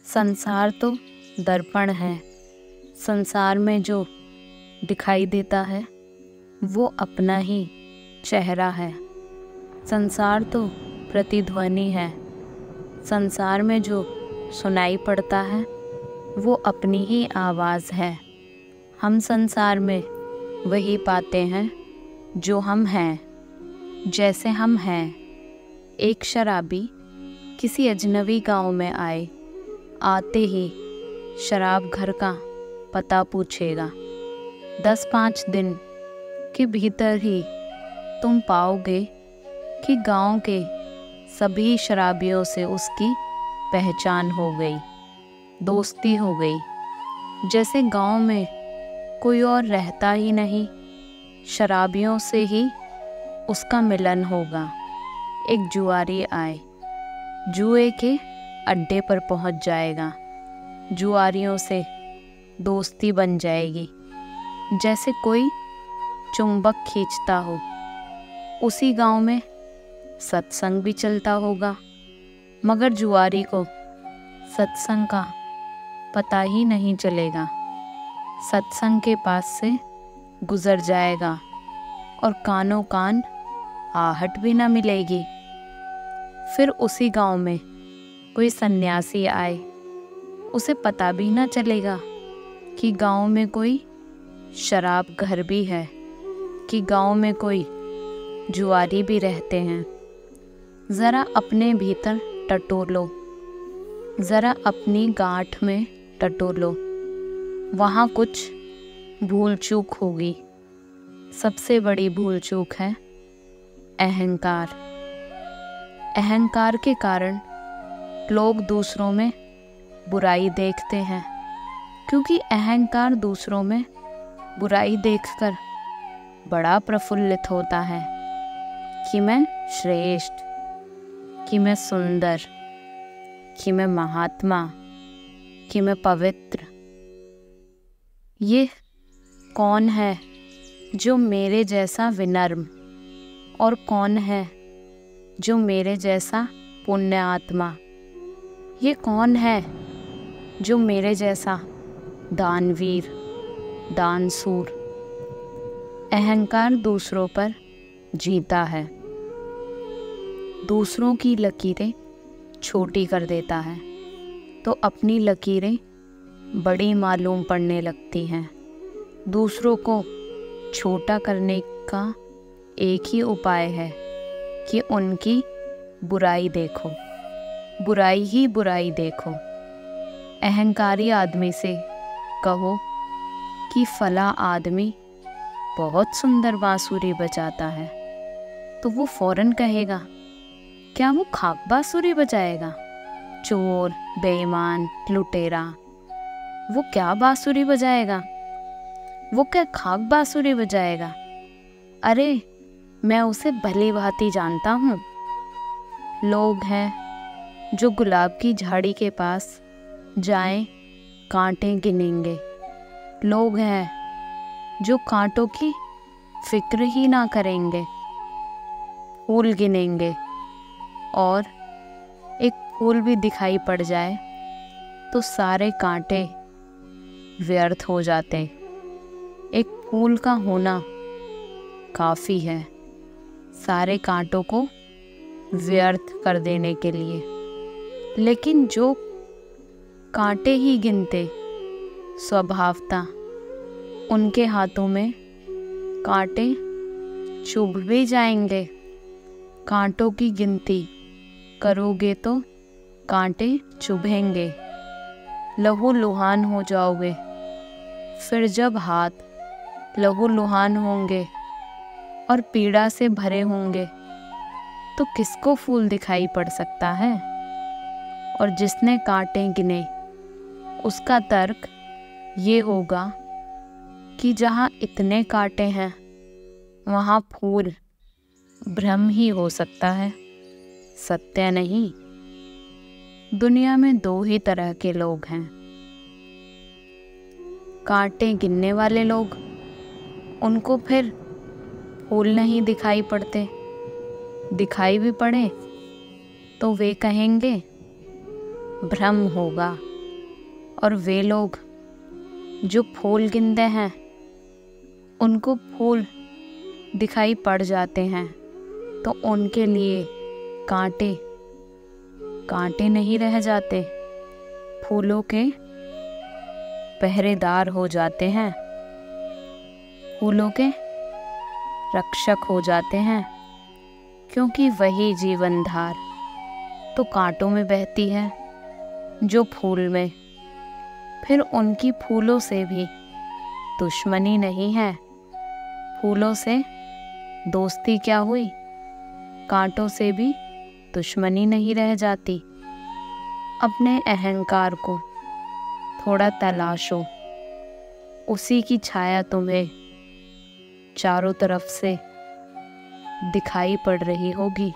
संसार तो दर्पण है। संसार में जो दिखाई देता है वो अपना ही चेहरा है। संसार तो प्रतिध्वनि है। संसार में जो सुनाई पड़ता है वो अपनी ही आवाज़ है। हम संसार में वही पाते हैं जो हम हैं, जैसे हम हैं। एक शराबी किसी अजनबी गांव में आए। आते ही शराब घर का पता पूछेगा। 10-5 दिन के भीतर ही तुम पाओगे कि गांव के सभी शराबियों से उसकी पहचान हो गई, दोस्ती हो गई। जैसे गांव में कोई और रहता ही नहीं, शराबियों से ही उसका मिलन होगा। एक जुआरी आए, जुए के अड्डे पर पहुंच जाएगा। जुआरियों से दोस्ती बन जाएगी। जैसे कोई चुंबक खींचता हो। उसी गांव में सत्संग भी चलता होगा, मगर जुआरी को सत्संग का पता ही नहीं चलेगा। सत्संग के पास से गुजर जाएगा और कानों कान आहट भी न मिलेगी। फिर उसी गांव में कोई सन्यासी आए। उसे पता भी न चलेगा कि गांव में कोई शराब घर भी है, कि गांव में कोई जुआरी भी रहते हैं। ज़रा अपने भीतर टटोलो, ज़रा अपनी गांठ में टटोलो, वहाँ कुछ भूल चूक होगी। सबसे बड़ी भूल चूक है अहंकार। अहंकार के कारण लोग दूसरों में बुराई देखते हैं, क्योंकि अहंकार दूसरों में बुराई देखकर बड़ा प्रफुल्लित होता है कि मैं श्रेष्ठ, कि मैं सुंदर, कि मैं महात्मा, कि मैं पवित्र। ये कौन है जो मेरे जैसा विनम्र, और कौन है जो मेरे जैसा पुण्य आत्मा? ये कौन है जो मेरे जैसा दानवीर, दानशूर? अहंकार दूसरों पर जीता है, दूसरों की लकीरें छोटी कर देता है तो अपनी लकीरें बड़ी मालूम पड़ने लगती हैं। दूसरों को छोटा करने का एक ही उपाय है कि उनकी बुराई देखो, बुराई ही बुराई देखो। अहंकारी आदमी से कहो कि फला आदमी बहुत सुंदर बांसुरी बजाता है, तो वो फौरन कहेगा, क्या वो खाक बांसुरी बजाएगा? चोर, बेईमान, लुटेरा, वो क्या बांसुरी बजाएगा? वो क्या खाक बांसुरी बजाएगा? अरे मैं उसे भली भांति जानता हूँ। लोग हैं जो गुलाब की झाड़ी के पास जाएं, कांटे गिनेंगे। लोग हैं जो कांटों की फिक्र ही ना करेंगे, फूल गिनेंगे, और एक फूल भी दिखाई पड़ जाए तो सारे कांटे व्यर्थ हो जाते। एक फूल का होना काफ़ी है सारे कांटों को व्यर्थ कर देने के लिए। लेकिन जो कांटे ही गिनते, स्वभावतः उनके हाथों में कांटे चुभ भी जाएंगे। कांटों की गिनती करोगे तो कांटे चुभेंगे, लहू लुहान हो जाओगे। फिर जब हाथ लहू लुहान होंगे और पीड़ा से भरे होंगे तो किसको फूल दिखाई पड़ सकता है? और जिसने कांटे गिने उसका तर्क ये होगा कि जहाँ इतने कांटे हैं वहाँ फूल भ्रम ही हो सकता है, सत्य नहीं। दुनिया में 2 ही तरह के लोग हैं। कांटे गिनने वाले लोग, उनको फिर फूल नहीं दिखाई पड़ते। दिखाई भी पड़े तो वे कहेंगे भ्रम होगा, और वे लोग जो फूल गिनते हैं उनको फूल दिखाई पड़ जाते हैं तो उनके लिए कांटे कांटे नहीं रह जाते, फूलों के पहरेदार हो जाते हैं, फूलों के रक्षक हो जाते हैं, क्योंकि वही जीवन धार तो कांटों में बहती है जो फूल में। फिर उनकी फूलों से भी दुश्मनी नहीं है, फूलों से दोस्ती क्या हुई, कांटों से भी दुश्मनी नहीं रह जाती। अपने अहंकार को थोड़ा तलाशो, उसी की छाया तुम्हें चारों तरफ से दिखाई पड़ रही होगी।